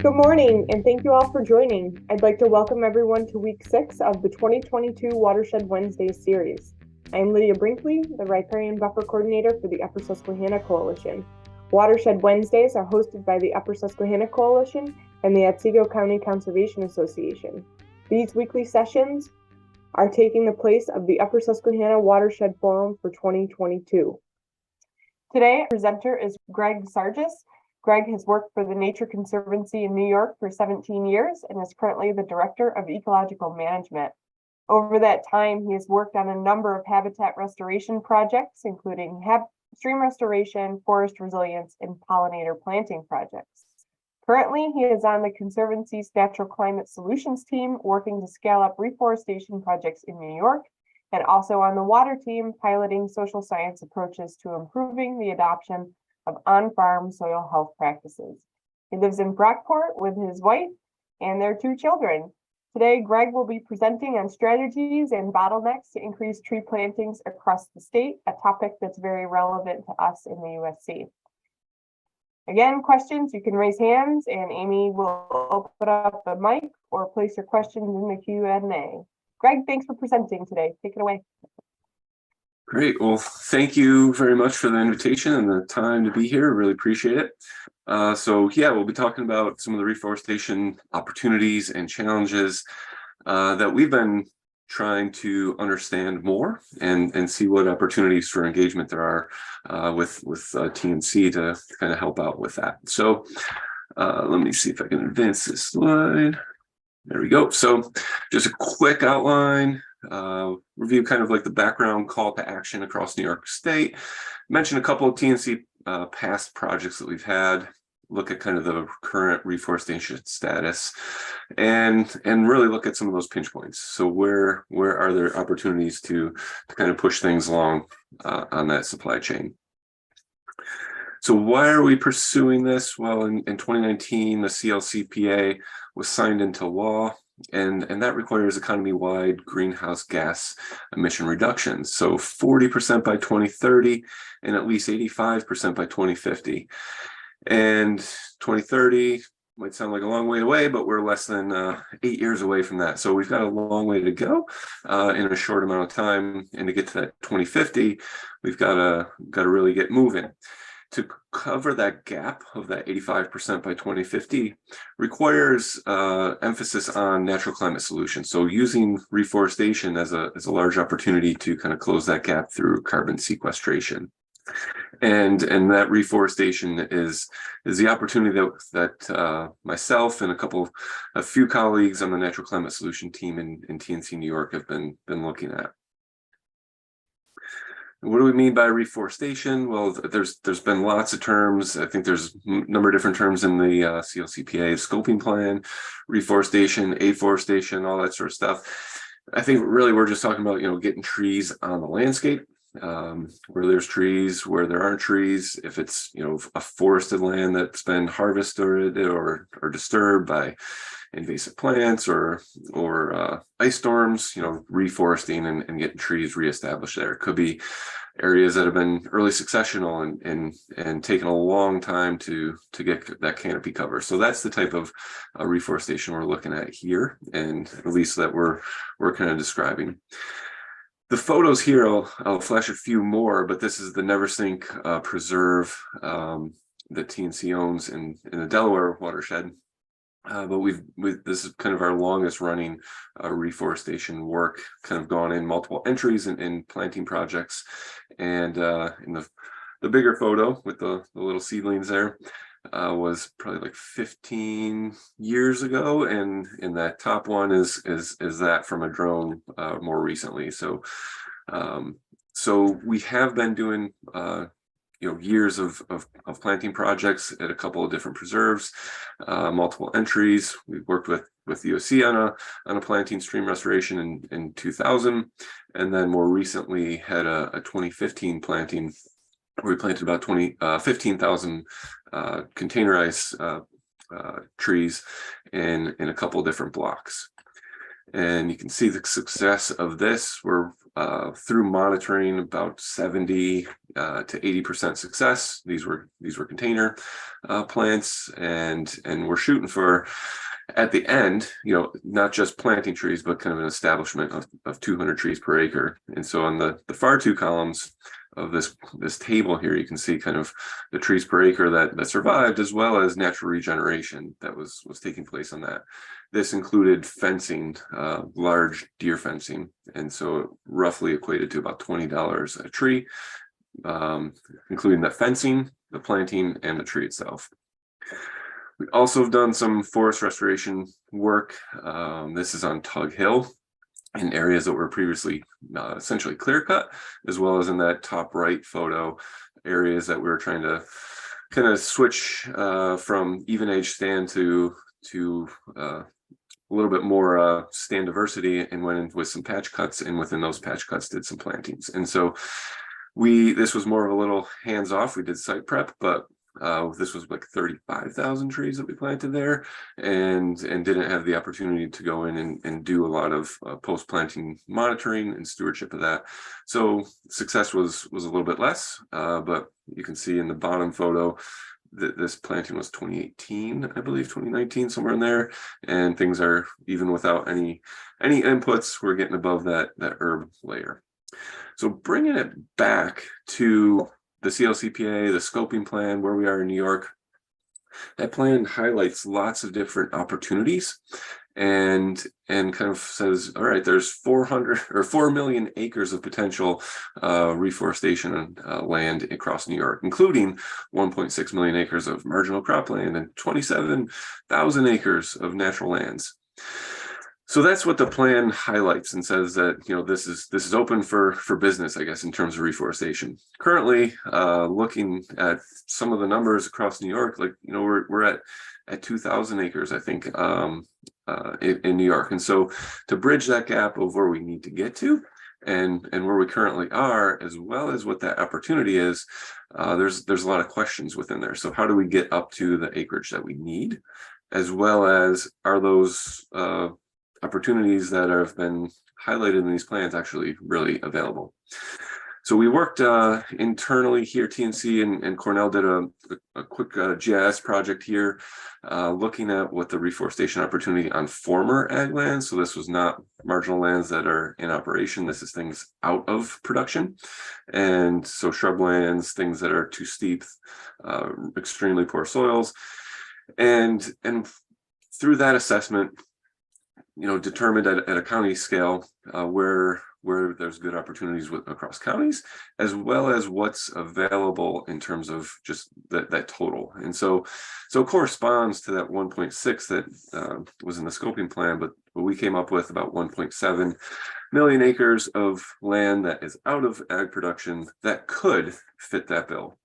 Good morning, and thank you all for joining. I'd like to welcome everyone to week 6 of the 2022 Watershed Wednesdays series. I am Lydia Brinkley, the Riparian Buffer Coordinator for the Upper Susquehanna Coalition. Watershed Wednesdays are hosted by the Upper Susquehanna Coalition and the Otsego County Conservation Association. These weekly sessions are taking the place of the Upper Susquehanna Watershed Forum for 2022. Today, our presenter is Greg Sargis. Greg has worked for the Nature Conservancy in New York for 17 years and is currently the Director of Ecological Management. Over that time, he has worked on a number of habitat restoration projects, including stream restoration, forest resilience, and pollinator planting projects. Currently, he is on the Conservancy's Natural Climate Solutions team, working to scale up reforestation projects in New York, and also on the water team, piloting social science approaches to improving the adoption of on-farm soil health practices. He lives in Brockport with his wife and their 2 children. Today, Greg will be presenting on strategies and bottlenecks to increase tree plantings across the state, a topic that's very relevant to us in the USC. Again, questions, you can raise hands and Amy will open up the mic or place your questions in the Q&A. Greg, thanks for presenting today. Take it away. Great. Well, thank you very much for the invitation and the time to be here. Really appreciate it. We'll be talking about some of the reforestation opportunities and challenges that we've been trying to understand more and see what opportunities for engagement there are with TNC to kind of help out with that. So let me see if I can advance this slide. There we go. So just a quick outline. Review kind of like the background call to action across New York State. Mention a couple of TNC past projects that we've had. Look at kind of the current reforestation status, and really look at some of those pinch points. So where are there opportunities to kind of push things along on that supply chain? So why are we pursuing this? Well, in 2019, the CLCPA was signed into law. And that requires economy-wide greenhouse gas emission reductions. So 40% by 2030 and at least 85% by 2050. And 2030 might sound like a long way away, but we're less than 8 years away from that. So we've got a long way to go in a short amount of time. And to get to that 2050, we've got to really get moving. To cover that gap of that 85% by 2050 requires emphasis on natural climate solutions. So using reforestation as a large opportunity to kind of close that gap through carbon sequestration. And that reforestation is the opportunity that myself and a few colleagues on the natural climate solution team in TNC New York have been looking at. What do we mean by reforestation? Well, there's been lots of terms. I think there's a number of different terms in the CLCPA scoping plan, reforestation, afforestation, all that sort of stuff. I think really we're just talking about, getting trees on the landscape, where there's trees, where there aren't trees, if it's, a forested land that's been harvested or disturbed by invasive plants or ice storms, reforesting and getting trees reestablished there. It could be areas that have been early successional and taken a long time to get that canopy cover. So that's the type of reforestation we're looking at here, and at least that we're kind of describing. The photos here, I'll flash a few more, but this is the Neversink Preserve that TNC owns in the Delaware watershed. But this is kind of our longest running reforestation work, kind of gone in multiple entries in planting projects. And in the bigger photo with the little seedlings there was probably like 15 years ago. And in that top one is that from a drone more recently. So we have been doing years of planting projects at a couple of different preserves, multiple entries. We've worked with USC on a planting stream restoration in 2000, and then more recently had a 2015 planting where we planted about 15,000 containerized trees in a couple of different blocks. And you can see the success of this. We're through monitoring about 70 to 80% success. These were container plants, and we're shooting for, at the end, not just planting trees, but kind of an establishment of 200 trees per acre. And so on the far two columns of this table here, you can see kind of the trees per acre that survived, as well as natural regeneration that was taking place on that. This included fencing, large deer fencing, and so it roughly equated to about $20 a tree, including the fencing, the planting, and the tree itself. We also have done some forest restoration work. This is on Tug Hill, in areas that were previously essentially clear cut, as well as in that top right photo, areas that we were trying to kind of switch from even age stand to a little bit more stand diversity, and went in with some patch cuts, and within those patch cuts did some plantings. And so this was more of a little hands off. We did site prep, but this was like 35,000 trees that we planted there, and didn't have the opportunity to go in and do a lot of post-planting monitoring and stewardship of that. So success was a little bit less, but you can see in the bottom photo that this planting was 2018, I believe 2019, somewhere in there, and things are, even without any inputs, we're getting above that herb layer. So bringing it back to the CLCPA, the scoping plan, where we are in New York, that plan highlights lots of different opportunities, and kind of says, all right, there's 4 million acres of potential reforestation land across New York, including 1.6 million acres of marginal cropland and 27,000 acres of natural lands. So that's what the plan highlights, and says that this is open for business, I guess, in terms of reforestation. Currently, looking at some of the numbers across New York, like we're at 2,000 acres, I think, in New York. And so to bridge that gap of where we need to get to, and where we currently are, as well as what that opportunity is, there's a lot of questions within there. So how do we get up to the acreage that we need, as well as are those opportunities that have been highlighted in these plans actually really available? So we worked internally here. TNC and Cornell did a quick GIS project here, looking at what the reforestation opportunity on former ag lands. So this was not marginal lands that are in operation. This is things out of production. And so shrublands, things that are too steep, extremely poor soils. And through that assessment, determined at a county scale where there's good opportunities across counties, as well as what's available in terms of just that total. And so it corresponds to that 1.6 that was in the scoping plan, but we came up with about 1.7 million acres of land that is out of ag production that could fit that bill.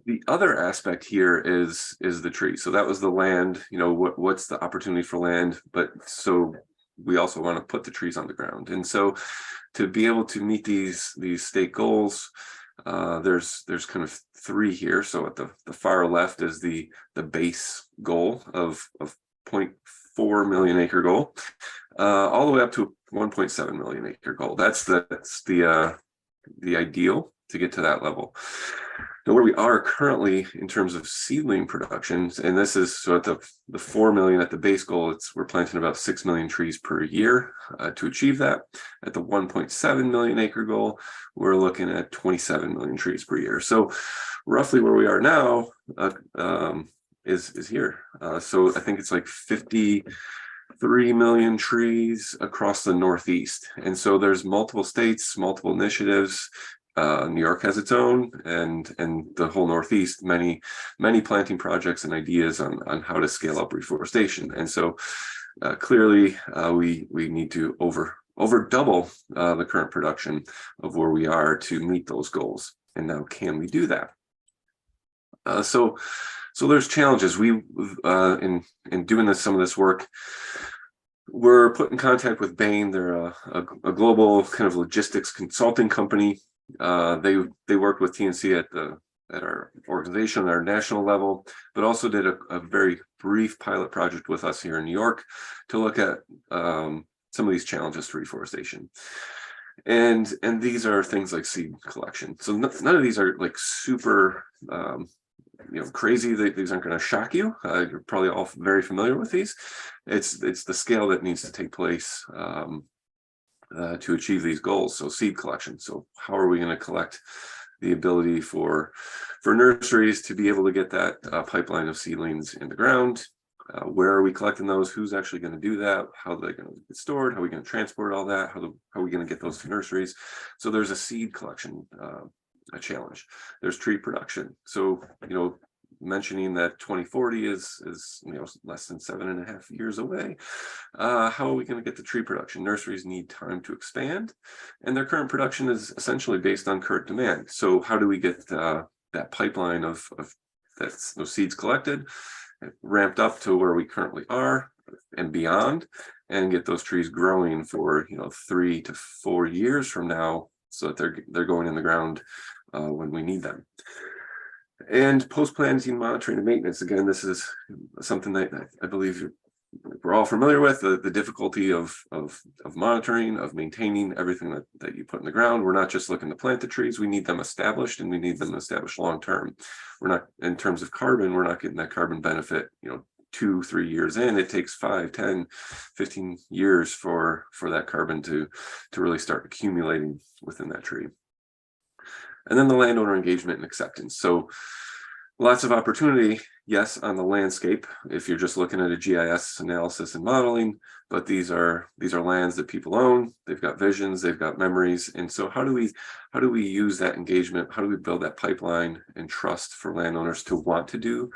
The other aspect here is the tree. So that was the land, what's the opportunity for land, but so we also want to put the trees on the ground. And so to be able to meet these state goals, there's kind of three here. So at the far left is the base goal of 0.4 million acre goal, all the way up to 1.7 million acre goal. That's the ideal to get to that level. Now, where we are currently in terms of seedling productions, and this is so at the 4 million at the base goal, we're planting about 6 million trees per year to achieve that. At the 1.7 million acre goal, we're looking at 27 million trees per year. So roughly where we are now is here. So I think it's like 53 million trees across the Northeast. And so there's multiple states, multiple initiatives. New York has its own, and the whole Northeast, many planting projects and ideas on how to scale up reforestation. And so clearly we need to over double the current production of where we are to meet those goals. And now, can we do that? So there's challenges. We in doing some of this work, we're put in contact with Bain. They're a global kind of logistics consulting company. They worked with TNC at our organization, our national level, but also did a very brief pilot project with us here in New York to look at some of these challenges to reforestation. And these are things like seed collection. So none of these are like super crazy. These aren't going to shock you. You're probably all very familiar with these. It's the scale that needs to take place to achieve these goals. So seed collection. So how are we going to collect the ability for nurseries to be able to get that pipeline of seedlings in the ground? Where are we collecting those? Who's actually going to do that? How are they going to get stored? How are we going to transport all that? How are we going to get those to nurseries? So there's a seed collection a challenge. There's tree production. So mentioning that 2040 is less than 7.5 years away. How are we going to get the tree production? Nurseries need time to expand, and their current production is essentially based on current demand. So how do we get that pipeline of those seeds collected, ramped up to where we currently are and beyond, and get those trees growing for 3 to 4 years from now, so that they're going in the ground when we need them. And post-planting monitoring and maintenance. Again, this is something that I believe we're all familiar with, the difficulty of monitoring, of maintaining everything that you put in the ground. We're not just looking to plant the trees, we need them established, and we need them established long-term. We're not, in terms of carbon, we're not getting that carbon benefit 2-3 years in. It takes 5, 10, 15 years for that carbon to really start accumulating within that tree. And then the landowner engagement and acceptance. So lots of opportunity, yes, on the landscape, if you're just looking at a GIS analysis and modeling, but these are lands that people own. They've got visions, they've got memories. And so how do we use that engagement? How do we build that pipeline and trust for landowners to want to do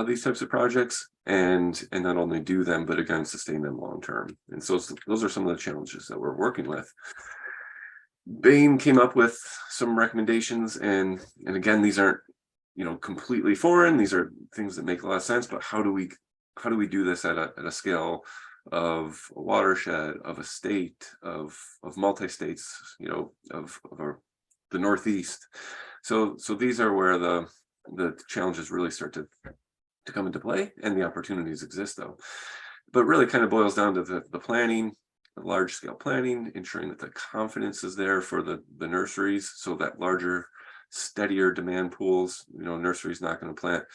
these types of projects, and not only do them, but again, sustain them long term? And so those are some of the challenges that we're working with. Bain came up with some recommendations, and again, these aren't completely foreign. These are things that make a lot of sense, but how do we do this at a scale of a watershed, of a state, of multi-states, of the Northeast? So these are where the challenges really start to come into play, and the opportunities exist, though. But really kind of boils down to the planning, the large scale planning, ensuring that the confidence is there for the nurseries, so that larger, steadier demand pools. Nurseries not going to plant,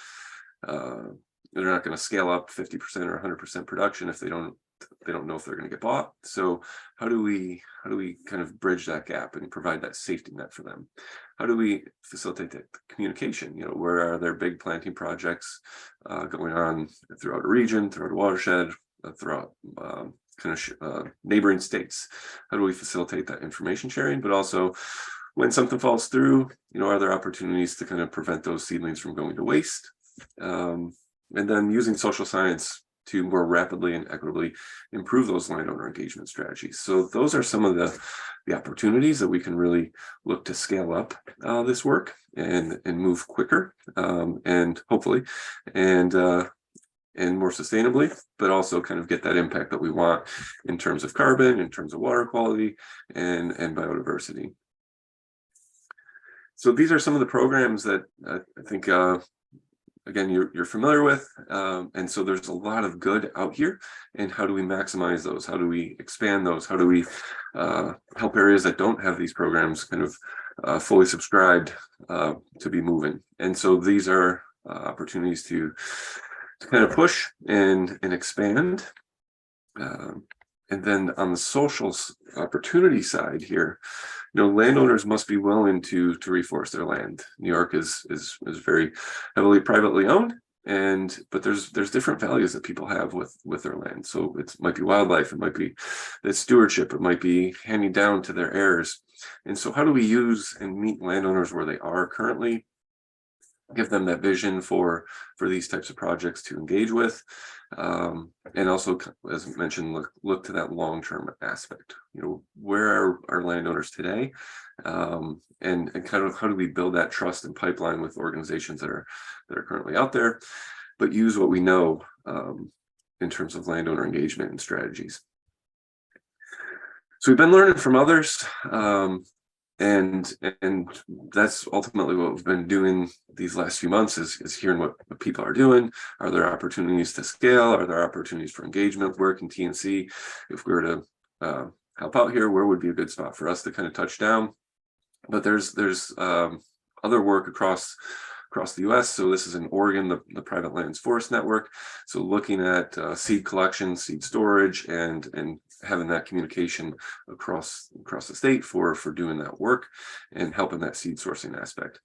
they're not going to scale up 50% or 100% production if they don't know if they're going to get bought. So how do we kind of bridge that gap and provide that safety net for them? How do we facilitate that communication? Where are there big planting projects going on throughout a region, throughout a watershed, throughout neighboring states? How do we facilitate that information sharing? But also, when something falls through, are there opportunities to kind of prevent those seedlings from going to waste? And then using social science to more rapidly and equitably improve those landowner engagement strategies. So those are some of the opportunities that we can really look to scale up this work and move quicker, and hopefully, and more sustainably, but also kind of get that impact that we want in terms of carbon, in terms of water quality, and biodiversity. So these are some of the programs that I think, again, you're familiar with. And so there's a lot of good out here. And how do we maximize those? How do we expand those? How do we help areas that don't have these programs kind of fully subscribed to be moving? And so these are opportunities to kind of push and expand. And then on the social opportunity side here, landowners must be willing to reforest their land. New York is very heavily privately owned, but there's different values that people have with their land. So it might be wildlife, it might be the stewardship, it might be handing down to their heirs. And so how do we use and meet landowners where they are currently, give them that vision for these types of projects to engage with, and also, as mentioned, look to that long-term aspect. Where are our landowners today, and kind of how do we build that trust and pipeline with organizations that are currently out there, but use what we know in terms of landowner engagement and strategies. So we've been learning from others. and that's ultimately what we've been doing these last few months is hearing what people are doing. Are there opportunities to scale? Are there opportunities for engagement? Where can TNC, if we were to help out here, where would be a good spot for us to kind of touch down? But there's other work across the US. So this is in Oregon, the Private Lands Forest Network. So looking at seed collection, seed storage, and having that communication across the state for doing that work and helping that seed sourcing aspect.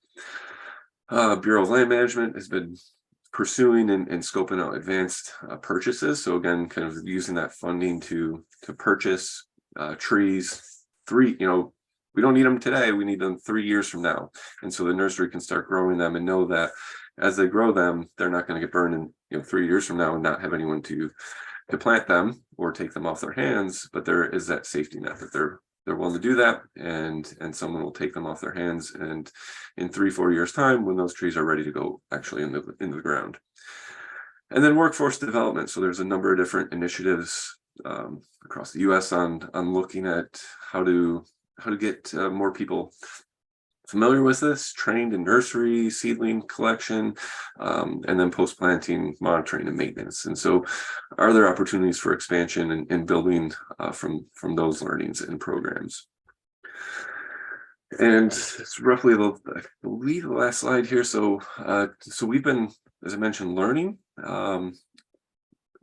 Bureau of Land Management has been pursuing and scoping out advanced purchases. So again, kind of using that funding to purchase trees. We don't need them today, we need them 3 years from now. And so the nursery can start growing them and know that as they grow them, they're not going to get burned in 3 years from now and not have anyone to plant them or take them off their hands. But there is that safety net that they're willing to do that, and someone will take them off their hands, and in 3-4 years time, when those trees are ready to go actually into the ground. And then workforce development. So there's a number of different initiatives across the US on looking at how to get more people familiar with this, trained in nursery, seedling collection, and then post-planting monitoring and maintenance. And so are there opportunities for expansion and building from those learnings and programs? And it's roughly, I believe, the last slide here. So we've been, as I mentioned, learning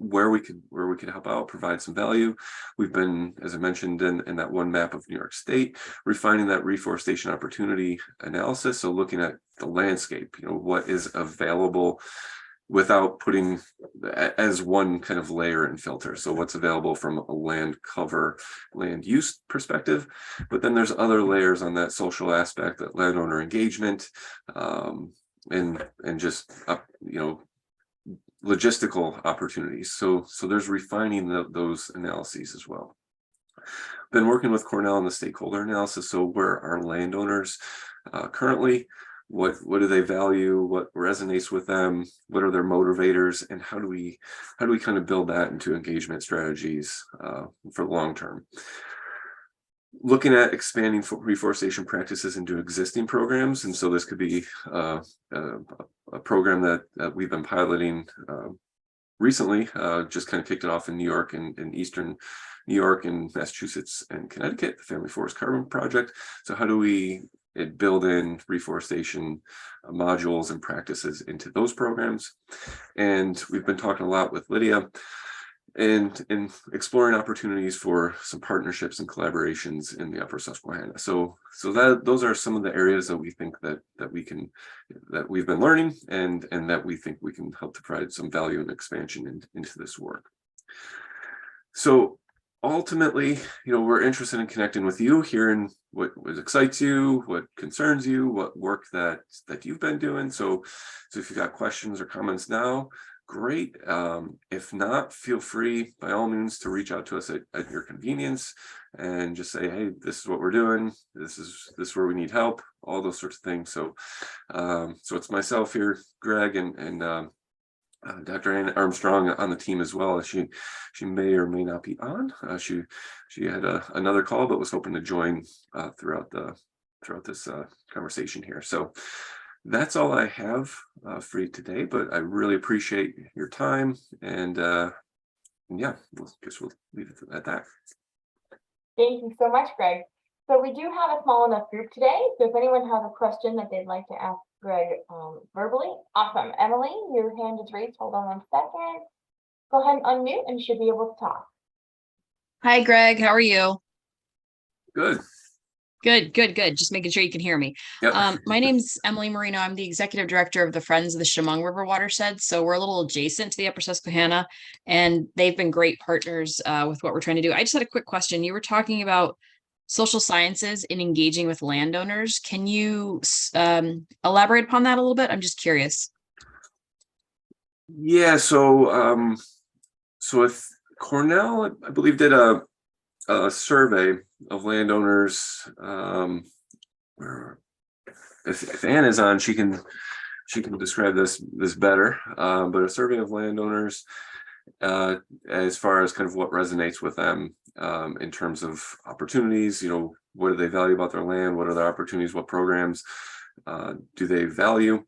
where we could help out, provide some value. We've been, as I mentioned, in that one map of New York State, refining that reforestation opportunity analysis. So looking at the landscape, what is available without putting as one kind of layer and filter. So what's available from a land cover, land use perspective, but then there's other layers on that social aspect, that landowner engagement, and just logistical opportunities. So there's refining those analyses as well. Been working with Cornell on the stakeholder analysis. So where are landowners currently? What do they value? What resonates with them? What are their motivators? And how do we kind of build that into engagement strategies for the long term? Looking at expanding reforestation practices into existing programs. And so this could be a program that we've been piloting recently, just kind of kicked it off in New York and Eastern New York and Massachusetts and Connecticut, the Family Forest Carbon Project. So how do we build in reforestation modules and practices into those programs? And we've been talking a lot with Lydia and exploring opportunities for some partnerships and collaborations in the Upper Susquehanna. So those are some of the areas that we think that we've been learning and that we think we can help to provide some value and expansion into this work. So ultimately, we're interested in connecting with you, hearing what excites you, what concerns you, what work that you've been doing. So if you've got questions or comments now, great. If not, feel free by all means to reach out to us at your convenience and just say, hey, this is what we're doing. This is where we need help, all those sorts of things. So it's myself here, Greg, and Dr. Ann Armstrong on the team as well. She may or may not be on. She had another call, but was hoping to join throughout this conversation here. So that's all I have for you today, but I really appreciate your time, and yeah, guess we'll leave it at that. Thank you so much, Greg. So we do have a small enough group today, so if anyone has a question that they'd like to ask Greg verbally, awesome. Emily, your hand is raised. Hold on 1 second. Go ahead and unmute and you should be able to talk. Hi, Greg. How are you? Good. Good. Just making sure you can hear me. Yep. My name's Emily Marino. I'm the executive director of the Friends of the Chemung River Watershed. So we're a little adjacent to the Upper Susquehanna, and they've been great partners with what we're trying to do. I just had a quick question. You were talking about social sciences in engaging with landowners. Can you elaborate upon that a little bit? I'm just curious. Yeah. So if Cornell, I believe, did a survey of landowners. If Ann is on, she can describe this better. But a survey of landowners as far as kind of what resonates with them in terms of opportunities, what do they value about their land? What are their opportunities? What programs do they value?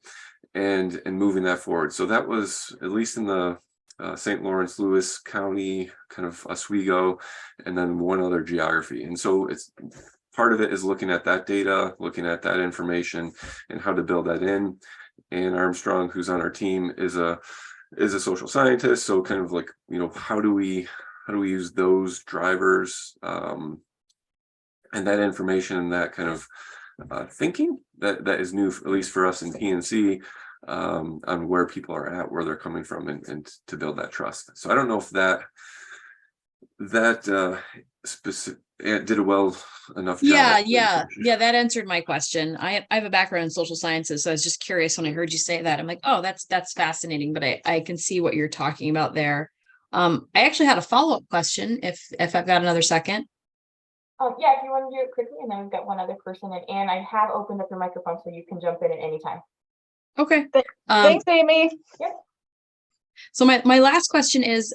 And moving that forward. So that was at least in the St. Lawrence, Lewis County, kind of Oswego, and then one other geography. And so it's part of it is looking at that data, looking at that information, and how to build that in. And Armstrong, who's on our team, is a social scientist. So kind of like, you know, how do we use those drivers and that information and that kind of thinking that is new, at least for us in PNC, on where people are at, where they're coming from, and to build that trust. So I don't know if that specific did a well enough job. Yeah. That answered my question. I have a background in social sciences, so I was just curious when I heard you say that. I'm like, oh, that's fascinating. But I can see what you're talking about there. I actually had a follow-up question if I've got another second. Yeah, if you want to do it quickly, and then we've got one other person, and Anne, I have opened up your microphone so you can jump in at any time. Okay. Thanks, Amy. Yep. So my last question is,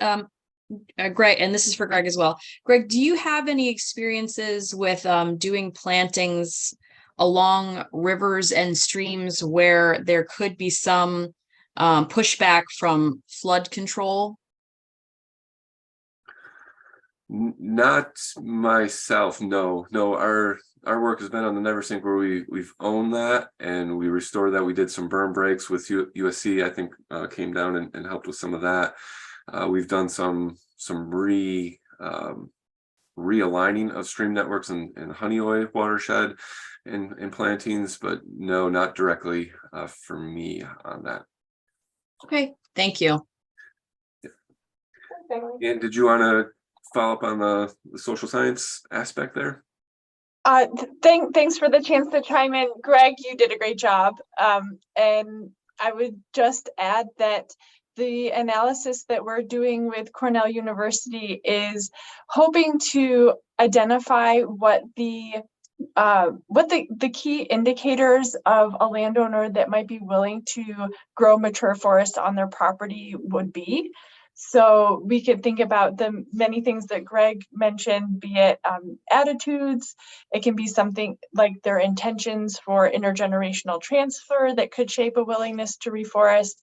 Greg, and this is for Greg as well. Greg, do you have any experiences with doing plantings along rivers and streams where there could be some pushback from flood control? Not myself, no. Our work has been on the Neversink, where we've owned that and we restored that. We did some berm breaks with USC, I think, came down and helped with some of that. We've done some realigning of stream networks in Honeoye watershed and plantings, but no, not directly for me on that. Okay, thank you. And did you want to follow up on the social science aspect there? Thanks for the chance to chime in. Greg, you did a great job. And I would just add that the analysis that we're doing with Cornell University is hoping to identify what the key indicators of a landowner that might be willing to grow mature forest on their property would be. So we could think about the many things that Greg mentioned, be it attitudes. It can be something like their intentions for intergenerational transfer that could shape a willingness to reforest,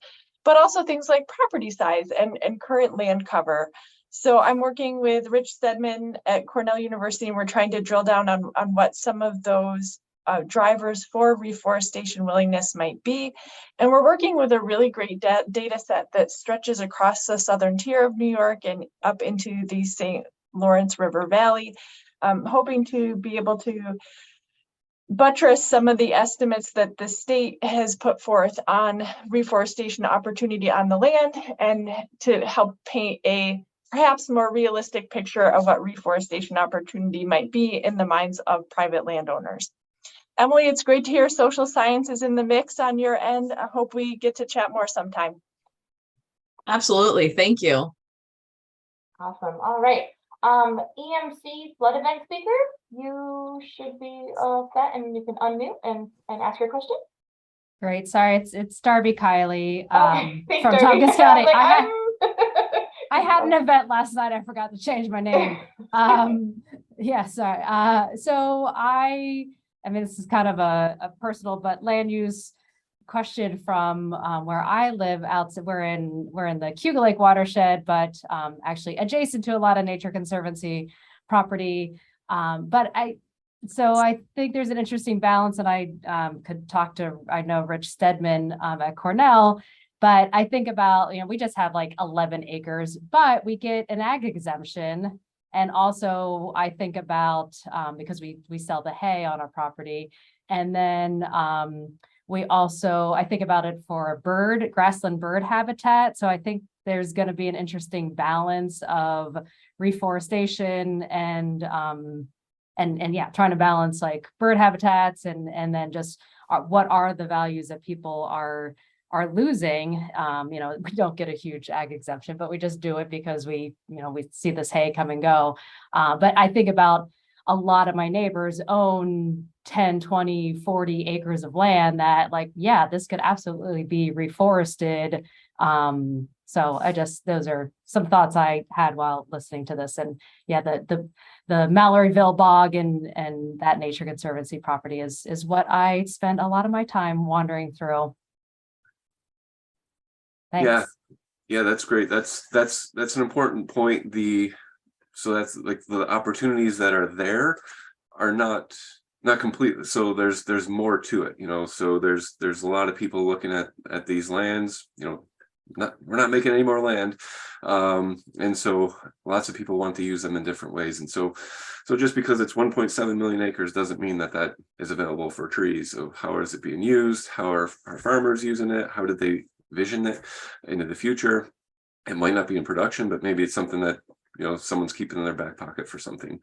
but also things like property size and current land cover. So I'm working with Rich Stedman at Cornell University, and we're trying to drill down on what some of those drivers for reforestation willingness might be. And we're working with a really great data set that stretches across the southern tier of New York and up into the St. Lawrence River Valley, hoping to be able to buttress some of the estimates that the state has put forth on reforestation opportunity on the land, and to help paint a perhaps more realistic picture of what reforestation opportunity might be in the minds of private landowners. Emily, it's great to hear social science is in the mix on your end. I hope we get to chat more sometime. Absolutely. Thank you. Awesome. All right. EMC flood event speaker, you should be set, and you can unmute and ask your question. Great. Sorry, it's Darby Kiley Darby. from Tompkins County. I had an event last night. I forgot to change my name. Yeah, sorry. So I mean, this is kind of a personal, but land use question from where I live. We're in the Cuga Lake watershed, but actually adjacent to a lot of Nature Conservancy property. But I think there's an interesting balance, and I could talk to, I know, Rich Stedman at Cornell, but I think about, we just have like 11 acres, but we get an ag exemption. And also I think about, because we sell the hay on our property, and then I think about it for grassland bird habitat. So I think there's going to be an interesting balance of reforestation and yeah, trying to balance like bird habitats and then just what are the values that people are losing. We don't get a huge ag exemption, but we just do it because we see this hay come and go. But I think about a lot of my neighbors own 10, 20, 40 acres of land that, like, yeah, this could absolutely be reforested. So those are some thoughts I had while listening to this. And yeah, the the Malloryville bog and that Nature Conservancy property is what I spend a lot of my time wandering through. Thanks. Yeah, that's great. That's an important point. So that's like the opportunities that are there are not complete. So there's more to it, so there's a lot of people looking at these lands, we're not making any more land. And so lots of people want to use them in different ways. And so just because it's 1.7 million acres doesn't mean that is available for trees. So how is it being used? How are farmers using it? How did they vision it into the future? It might not be in production, but maybe it's something that someone's keeping in their back pocket for something.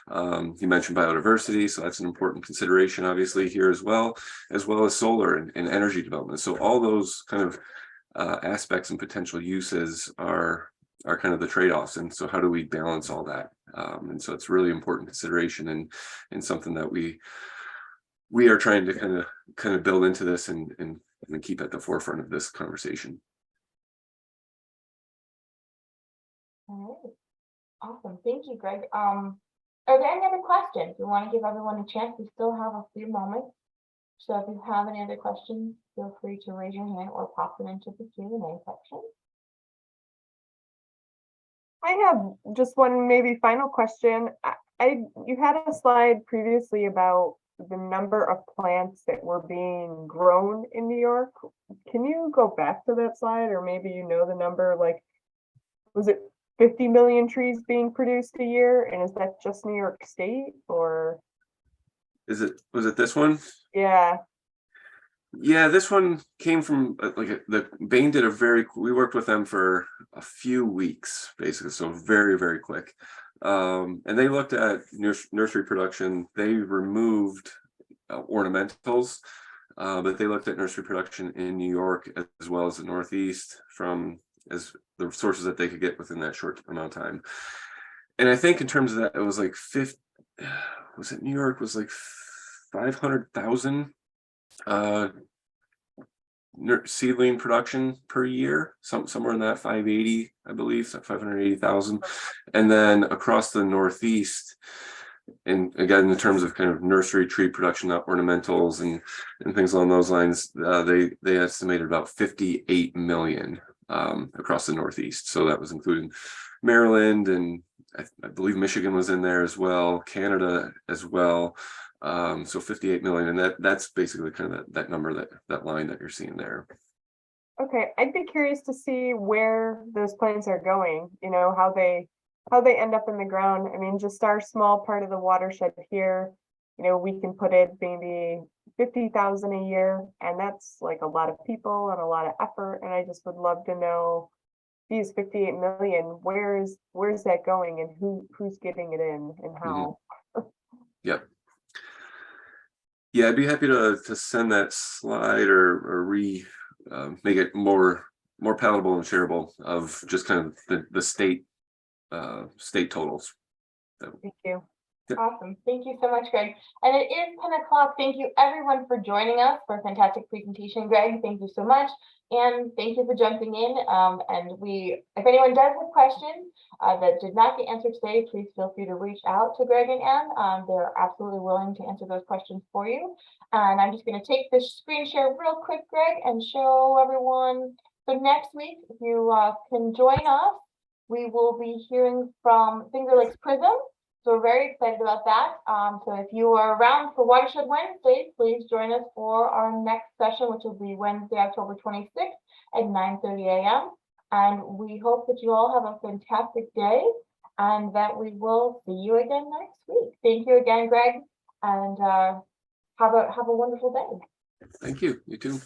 You mentioned biodiversity, so that's an important consideration, obviously, here as well as solar and energy development. So all those kind of aspects and potential uses are kind of the trade-offs. And so how do we balance all that? And so it's really important consideration and something that we are trying to kind of build into this and keep at the forefront of this conversation. All right. Awesome. Thank you, Greg. Are there any other questions? We want to give everyone a chance. We still have a few moments. So if you have any other questions, feel free to raise your hand or pop them into the Q&A section. I have just one maybe final question. You had a slide previously about the number of plants that were being grown in New York. Can you go back to that slide, or maybe the number, like, was it 50 million trees being produced a year? And is that just New York State, or? Was it this one? Yeah. Yeah, this one came from Bain did we worked with them for a few weeks, basically, so very, very quick. And they looked at nursery production. They removed ornamentals, but they looked at nursery production in New York as well as the Northeast as the sources that they could get within that short amount of time. And I think in terms of that, it was like New York was like 500,000 seedling production per year, somewhere in that 580, I believe, so 580,000. And then across the Northeast, and again, in terms of kind of nursery tree production, not ornamentals and things along those lines, they estimated about 58 million across the Northeast. So that was including Maryland, and I believe Michigan was in there as well, Canada as well. So 58 million, and that's basically kind of that number, that line that you're seeing there. Okay, I'd be curious to see where those plants are going, how they end up in the ground. I mean, just our small part of the watershed here, we can put in maybe 50,000 a year, and that's like a lot of people and a lot of effort. And I just would love to know, these 58 million, where's that going, and who's getting it in, and how? Mm-hmm. Yep. Yeah, I'd be happy to send that slide or make it more palatable and shareable of just kind of the state totals. Thank you. Awesome. Thank you so much, Greg. And it is 10 o'clock. Thank you everyone for joining us for a fantastic presentation. Greg, thank you so much. And thank you for jumping in. And if anyone does have questions that did not get answered today, please feel free to reach out to Greg and Ann. They're absolutely willing to answer those questions for you. And I'm just going to take this screen share real quick, Greg, and show everyone. So next week, if you can join us, we will be hearing from Finger Lakes Prism. So we're very excited about that. So if you are around for Watershed Wednesday, please join us for our next session, which will be Wednesday, October 26th at 9:30 a.m. And we hope that you all have a fantastic day and that we will see you again next week. Thank you again, Greg, and have a wonderful day. Thank you. You too.